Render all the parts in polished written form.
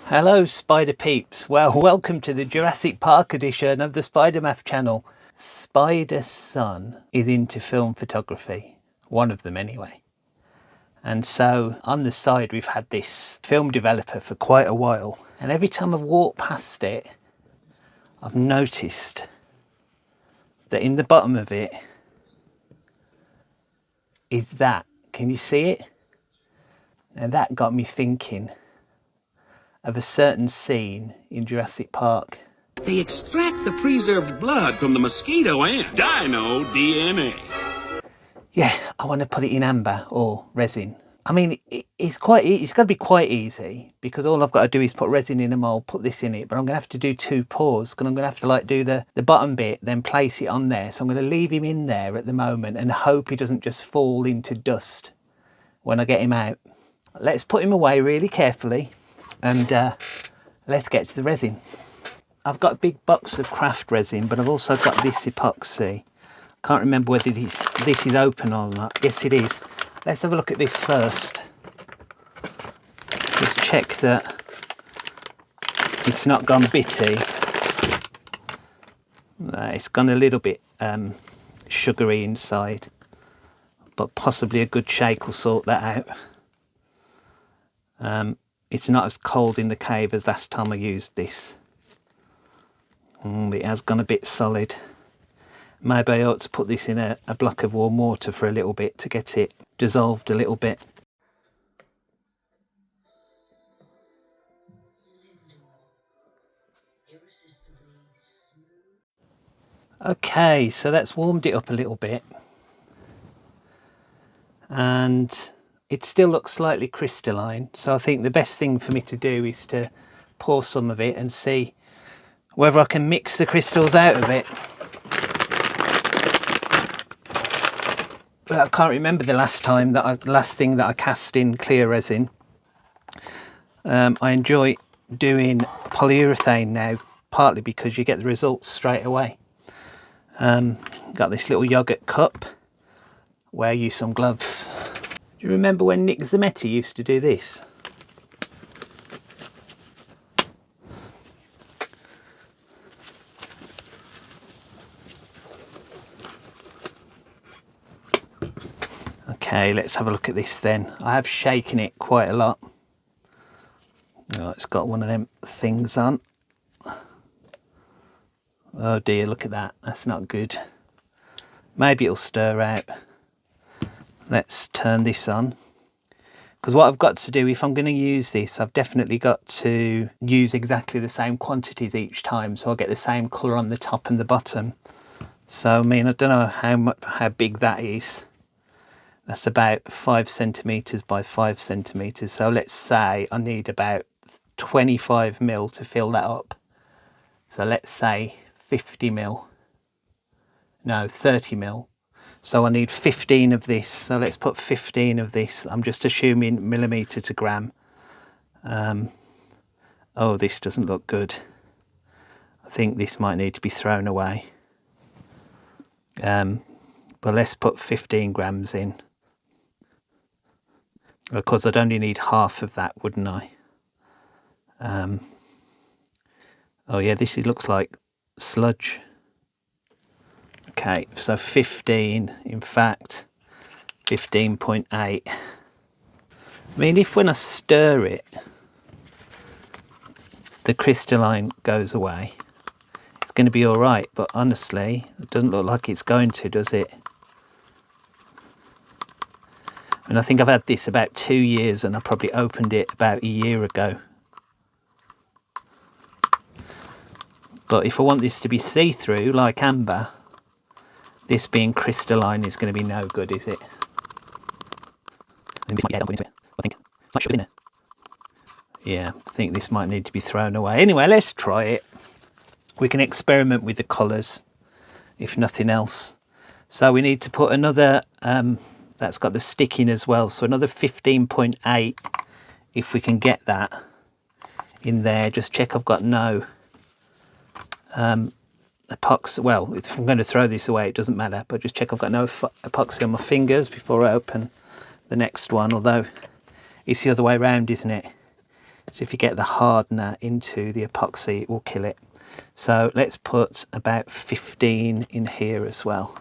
Hello Spider Peeps, well welcome to the Jurassic Park edition of the Spidermaf channel. Spider's son is into film photography, one of them anyway. And so on the side we've had this film developer for quite a while, and every time I've walked past it I've noticed that in the bottom of it is that, can you see it? And that got me thinking of a certain scene in Jurassic Park. They extract the preserved blood from the mosquito and dino DNA. Yeah, I want to put it in amber or resin. I mean, it's got to be quite easy because all I've got to do is put resin in a mould, put this in it, but I'm going to have to do two pours because I'm going to have to like do the bottom bit, then place it on there. So I'm going to leave him in there at the moment and hope he doesn't just fall into dust when I get him out. Let's put him away really carefully and let's get to the resin. I've got a big box of craft resin, but I've also got this epoxy. Can't remember whether this is open or not. Yes, it is. Let's have a look at this first. Just check that it's not gone bitty. It's gone a little bit sugary inside, but possibly a good shake will sort that out. It's not as cold in the cave as last time I used this. It has gone a bit solid. Maybe I ought to put this in a block of warm water for a little bit to get it dissolved a little bit. Okay, so that's warmed it up a little bit. And it still looks slightly crystalline. So I think the best thing for me to do is to pour some of it and see whether I can mix the crystals out of it. But I can't remember the last thing that I cast in clear resin. I enjoy doing polyurethane now, partly because you get the results straight away. Got this little yogurt cup. Wear you some gloves. Do you remember when Nick Zametti used to do this? Okay, let's have a look at this then. I have shaken it quite a lot. Oh, it's got one of them things on. Oh dear, look at that. That's not good. Maybe it'll stir out. Let's turn this on. Because what I've got to do, if I'm going to use this, I've definitely got to use exactly the same quantities each time, so I'll get the same colour on the top and the bottom. So, I mean, I don't know how big that is. That's about 5 centimetres by 5 centimetres. So let's say I need about 25 mil to fill that up. So let's say 50 mil. No, 30 mil. So I need 15 of this. So let's put 15 of this. I'm just assuming millimetre to gram. Oh, this doesn't look good. I think this might need to be thrown away. But let's put 15 grams in. Of course, I'd only need half of that, wouldn't I? Oh yeah, this looks like sludge. Okay, so 15, in fact, 15.8. I mean, if when I stir it, the crystalline goes away, it's going to be all right. But honestly, it doesn't look like it's going to, does it? And I think I've had this about 2 years and I probably opened it about a year ago. But if I want this to be see-through like amber, this being crystalline is going to be no good, is it? Yeah, I think this might need to be thrown away. Anyway, let's try it. We can experiment with the colours, if nothing else. So we need to put another... that's got the stick in as well, so another 15.8 if we can get that in there. Just check I've got no epoxy. Well, if I'm going to throw this away it doesn't matter, but just check I've got no epoxy on my fingers before I open the next one, although it's the other way around, isn't it? So if you get the hardener into the epoxy, it will kill it. So let's put about 15 in here as well.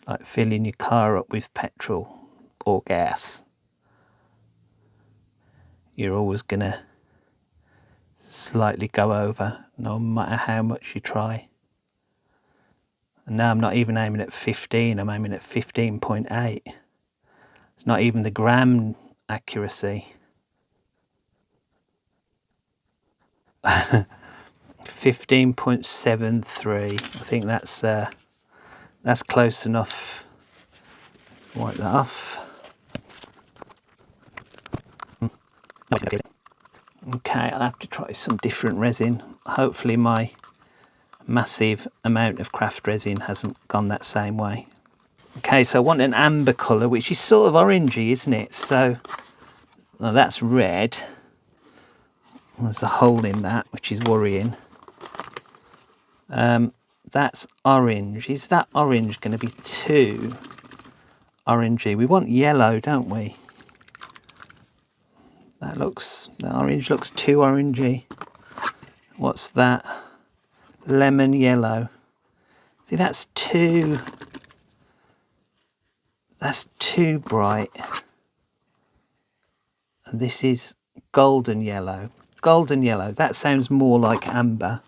Like filling your car up with petrol or gas. You're always going to slightly go over, no matter how much you try. And now I'm not even aiming at 15, I'm aiming at 15.8. It's not even the gram accuracy. 15.73. I think that's close enough. Wipe that off. Okay, I'll have to try some different resin. Hopefully my massive amount of craft resin hasn't gone that same way. Okay, so I want an amber colour, which is sort of orangey, isn't it? So, well, that's red. There's a hole in that, which is worrying. That's orange. Is that orange going to be too orangey? We want yellow, don't we? The orange looks too orangey. What's that? Lemon yellow. See, that's too bright. And this is golden yellow. Golden yellow, that sounds more like amber.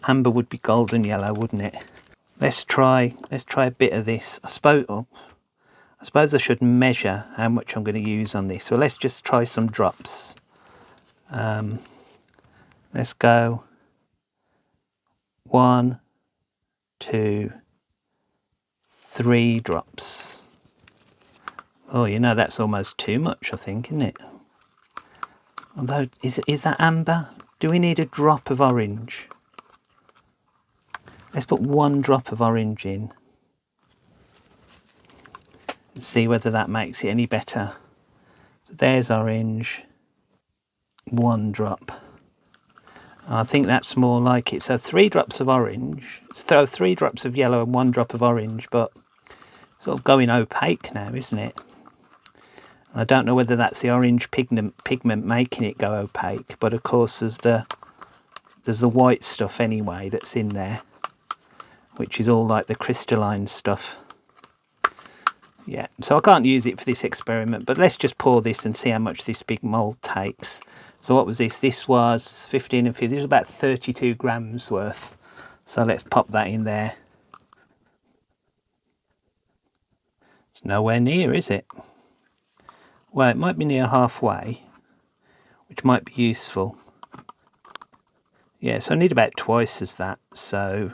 Amber would be golden yellow, wouldn't it? Let's try a bit of this. I suppose I should measure how much I'm going to use on this. So let's just try some drops. Let's go 1, 2, 3 drops. Oh, you know, that's almost too much, I think, isn't it? Although, is that amber? Do we need a drop of orange? Let's put 1 drop of orange in. See whether that makes it any better. So there's orange, 1 drop. I think that's more like it. So 3 drops of orange. So 3 drops of yellow and 1 drop of orange, but sort of going opaque now, isn't it? I don't know whether that's the orange pigment making it go opaque, but of course there's the white stuff anyway that's in there, which is all like the crystalline stuff. Yeah, so I can't use it for this experiment, but let's just pour this and see how much this big mould takes. So what was this? This was 15 and 50. This was about 32 grams worth. So let's pop that in there. It's nowhere near, is it? Well, it might be near halfway, which might be useful. Yeah, so I need about twice as that. So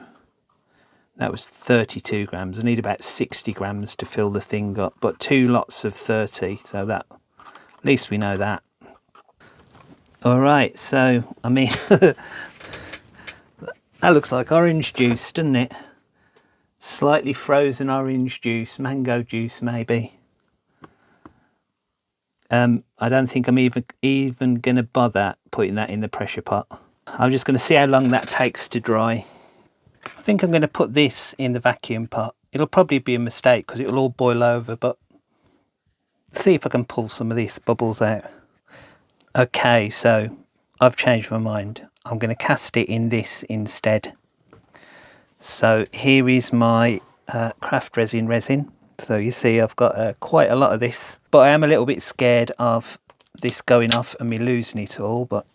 that was 32 grams. I need about 60 grams to fill the thing up, but 2 lots of 30. So that, at least we know that. All right, so, I mean, that looks like orange juice, doesn't it? Slightly frozen orange juice, mango juice maybe. I don't think I'm even going to bother putting that in the pressure pot. I'm just going to see how long that takes to dry. I think I'm going to put this in the vacuum pot. It'll probably be a mistake because it'll all boil over, but see if I can pull some of these bubbles out. Okay, so I've changed my mind. I'm going to cast it in this instead. So here is my craft resin. So you see I've got quite a lot of this, but I am a little bit scared of this going off and me losing it all, but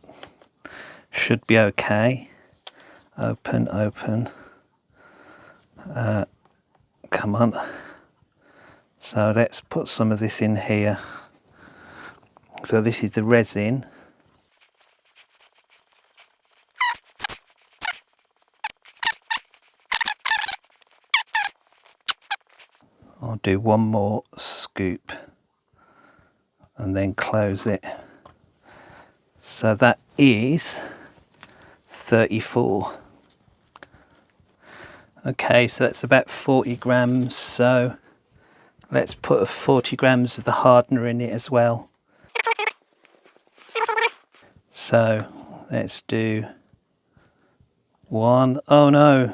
should be okay. Open. Come on. So let's put some of this in here. So this is the resin. I'll do 1 more scoop and then close it. So that is 34. Okay, so that's about 40 grams. So let's put 40 grams of the hardener in it as well. So let's do 1. Oh no.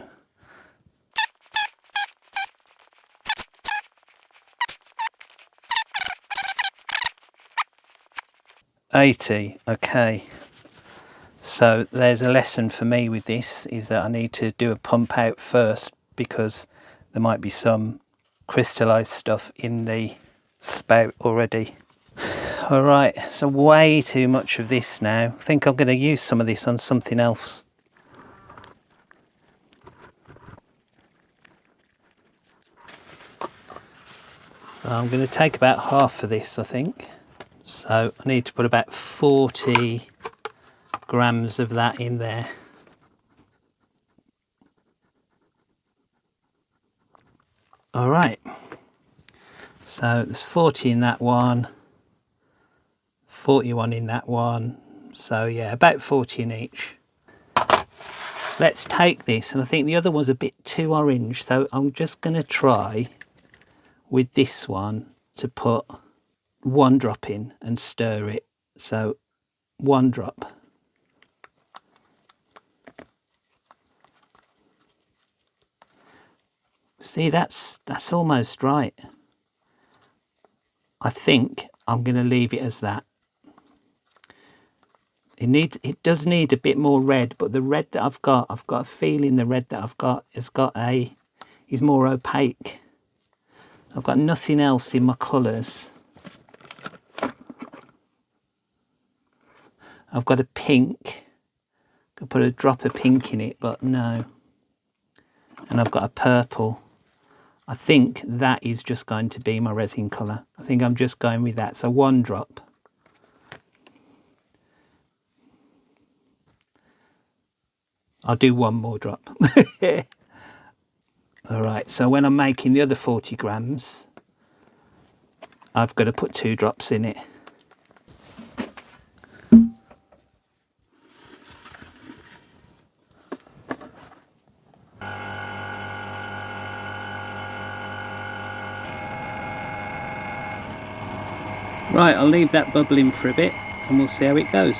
80, okay. So there's a lesson for me with this, is that I need to do a pump out first because there might be some crystallized stuff in the spout already. All right, so way too much of this now. I think I'm going to use some of this on something else. So I'm going to take about half of this, I think. So I need to put about 40 grams of that in there. All right, so there's 40 in that one, 41 in that one, so yeah, about 40 in each. Let's take this, and I think the other was a bit too orange, so I'm just going to try with this one to put 1 drop in and stir it. So 1 drop. See, that's almost right. I think I'm going to leave it as that. It does need a bit more red, but the red that I've got a feeling the red that I've got is more opaque. I've got nothing else in my colours. I've got a pink. I could put a drop of pink in it, but no. And I've got a purple. I think that is just going to be my resin colour. I think I'm just going with that. So 1 drop. I'll do 1 more drop. All right, so when I'm making the other 40 grams, I've got to put 2 drops in it. Right, I'll leave that bubbling for a bit and we'll see how it goes.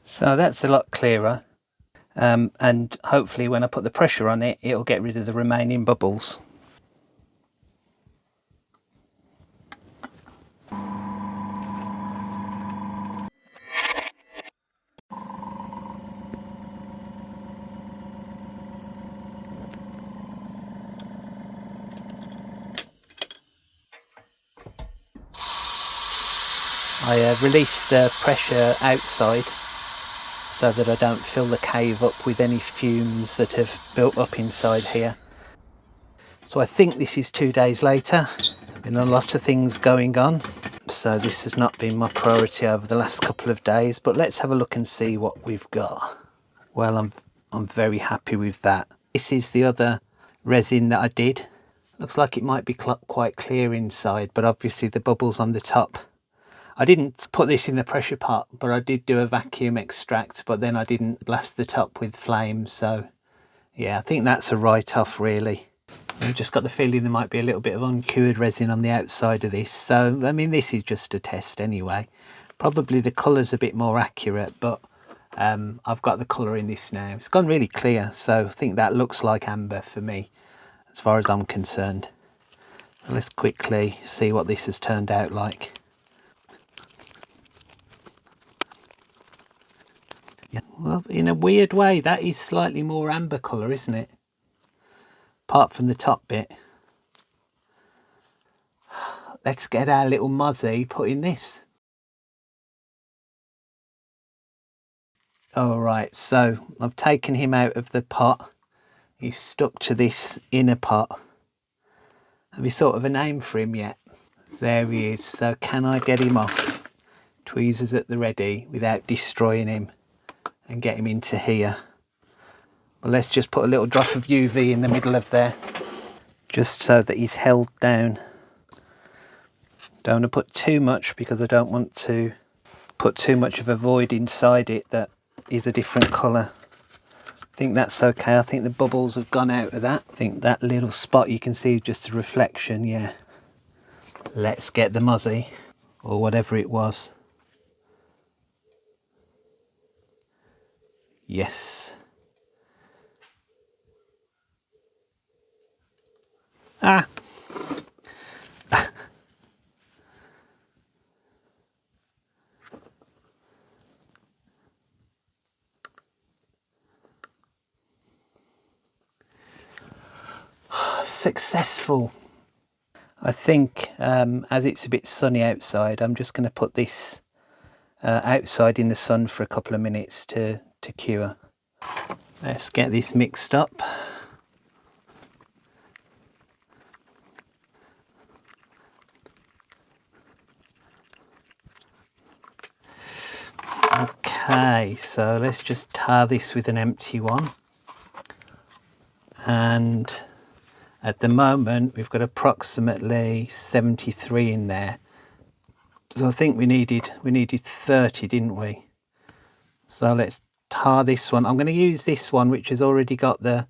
So that's a lot clearer, and hopefully when I put the pressure on it, it'll get rid of the remaining bubbles. I release the pressure outside so that I don't fill the cave up with any fumes that have built up inside here. So I think this is 2 days later. Been a lot of things going on, so this has not been my priority over the last couple of days, but let's have a look and see what we've got. Well, I'm very happy with that. This is the other resin that I did. Looks like it might be quite clear inside, but obviously the bubbles on the top. I didn't put this in the pressure pot, but I did do a vacuum extract, but then I didn't blast the top with flames. So yeah, I think that's a write-off really. I've just got the feeling there might be a little bit of uncured resin on the outside of this. So, I mean, this is just a test anyway. Probably the colour's a bit more accurate, but I've got the colour in this now. It's gone really clear, so I think that looks like amber for me, as far as I'm concerned. So let's quickly see what this has turned out like. Yeah, well, in a weird way, that is slightly more amber colour, isn't it? Apart from the top bit. Let's get our little mozzie put in this. All right, so I've taken him out of the pot. He's stuck to this inner pot. Have you thought of a name for him yet? There he is. So can I get him off? Tweezers at the ready without destroying him and get him into here. Well, let's just put a little drop of UV in the middle of there, just so that he's held down. Don't want to put too much because I don't want to put too much of a void inside it that is a different colour. I think that's okay. I think the bubbles have gone out of that. I think that little spot you can see is just a reflection, yeah. Let's get the mozzie, or whatever it was. Yes. Ah. Successful. I think as it's a bit sunny outside, I'm just going to put this outside in the sun for a couple of minutes to cure. Let's get this mixed up. Okay, so let's just tar this with an empty one. And at the moment we've got approximately 73 in there. So I think we needed 30, didn't we? So let's tar this one. I'm going to use this one which has already got the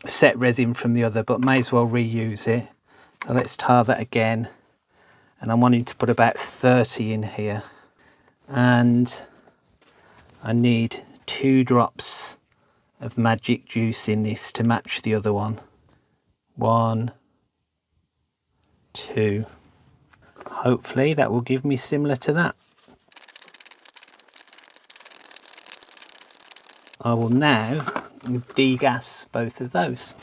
set resin from the other, but may as well reuse it. So let's tar that again. And I'm wanting to put about 30 in here. And I need 2 drops of magic juice in this to match the other one. 1, 2. Hopefully that will give me similar to that. I will now degas both of those.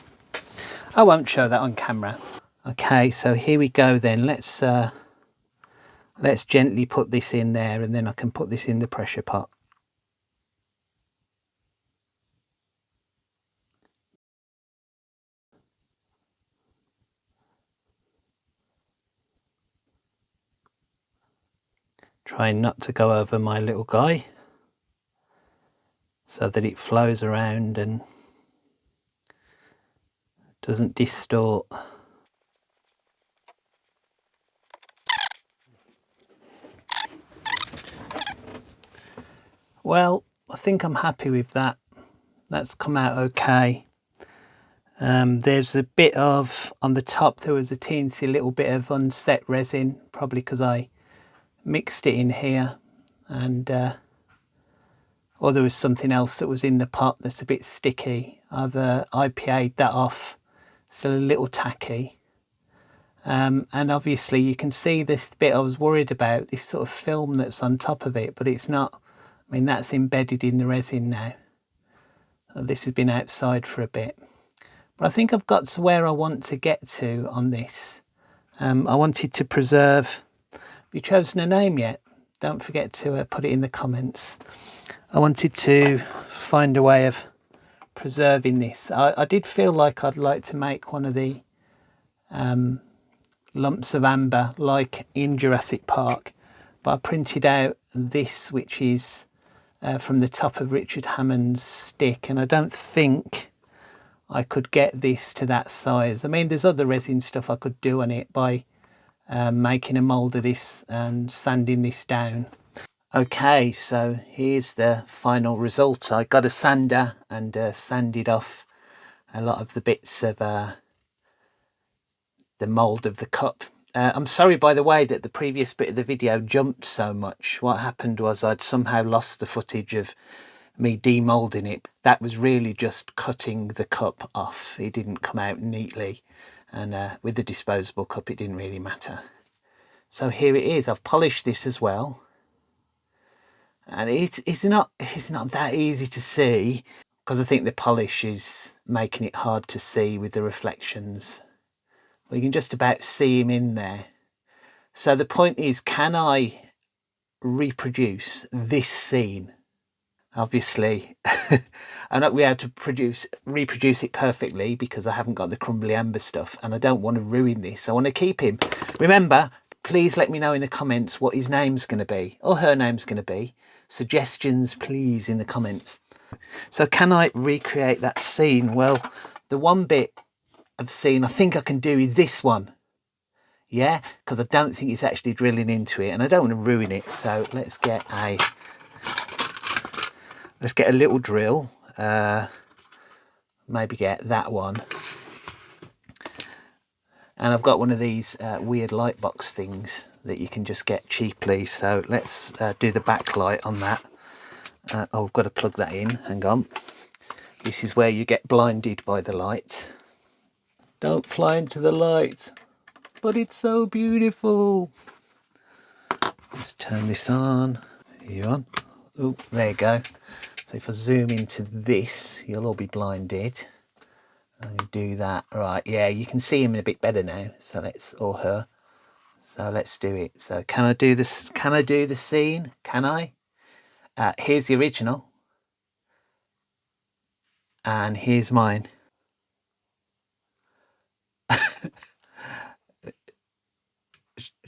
I won't show that on camera. Okay, so here we go then. Let's gently put this in there, and then I can put this in the pressure pot. Trying not to go over my little guy so that it flows around and doesn't distort. Well, I think I'm happy with that. That's come out okay. There's a bit of, on the top there was a teensy little bit of unset resin, probably because I mixed it in here, and or there was something else that was in the pot that's a bit sticky. I've IPA'd that off, still a little tacky. And obviously you can see this bit I was worried about, this sort of film that's on top of it, but it's not. I mean, that's embedded in the resin now. This has been outside for a bit. But I think I've got to where I want to get to on this. I wanted to preserve... Have you chosen a name yet? Don't forget to put it in the comments. I wanted to find a way of preserving this. I did feel like I'd like to make one of the lumps of amber like in Jurassic Park, but I printed out this, which is from the top of Richard Hammond's stick, and I don't think I could get this to that size. I mean, there's other resin stuff I could do on it by making a mould of this and sanding this down. Okay, so here's the final result. I got a sander and sanded off a lot of the bits of the mould of the cup. I'm sorry, by the way, that the previous bit of the video jumped so much. What happened was I'd somehow lost the footage of me demoulding it. That was really just cutting the cup off. It didn't come out neatly, and with the disposable cup it didn't really matter. So here it is. I've polished this as well, and it's not that easy to see because I think the polish is making it hard to see with the reflections. Well, you can just about see him in there. So the point is, can I reproduce this scene? Obviously, I'm not going to be able to reproduce it perfectly because I haven't got the crumbly amber stuff, and I don't want to ruin this. I want to keep him. Remember, please let me know in the comments what his name's going to be, or her name's going to be. Suggestions, please, in the comments. So can I recreate that scene? Well, the one bit of scene I think I can do is this one, yeah, because I don't think it's actually drilling into it, and I don't want to ruin it. So let's get a little drill, maybe get that one, And I've got one of these weird light box things that you can just get cheaply. So let's do the backlight on that. Oh, I've got to plug that in. Hang on. This is where you get blinded by the light. Don't fly into the light. But it's so beautiful. Let's turn this on. Are you on? Oh, there you go. So if I zoom into this, you'll all be blinded. And do that. Right, yeah, you can see him a bit better now. So let's, or her. So let's do it. So can I do this? Can I do the scene? Can I? Here's the original. And here's mine.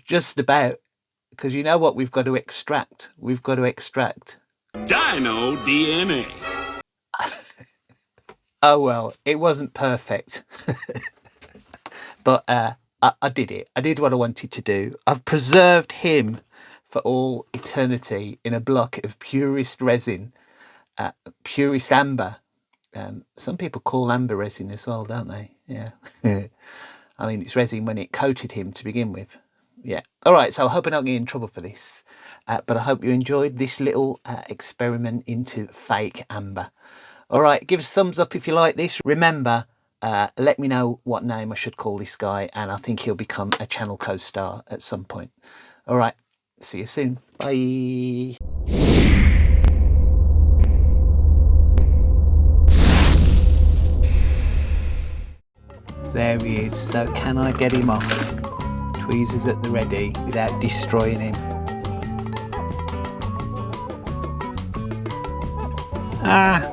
Just about. Because you know what we've got to extract? We've got to extract Dino DNA. Oh well, it wasn't perfect. But I did it. I did what I wanted to do. I've preserved him for all eternity in a block of purest resin, purest amber. Some people call amber resin as well, don't they? Yeah. I mean, it's resin when it coated him to begin with. Yeah. All right. So I hope I don't get in trouble for this. But I hope you enjoyed this little experiment into fake amber. All right. Give us a thumbs up if you like this. Remember, let me know what name I should call this guy. And I think he'll become a channel co-star at some point. All right. See you soon. Bye. There he is. So can I get him off? Tweezers at the ready without destroying him. Ah!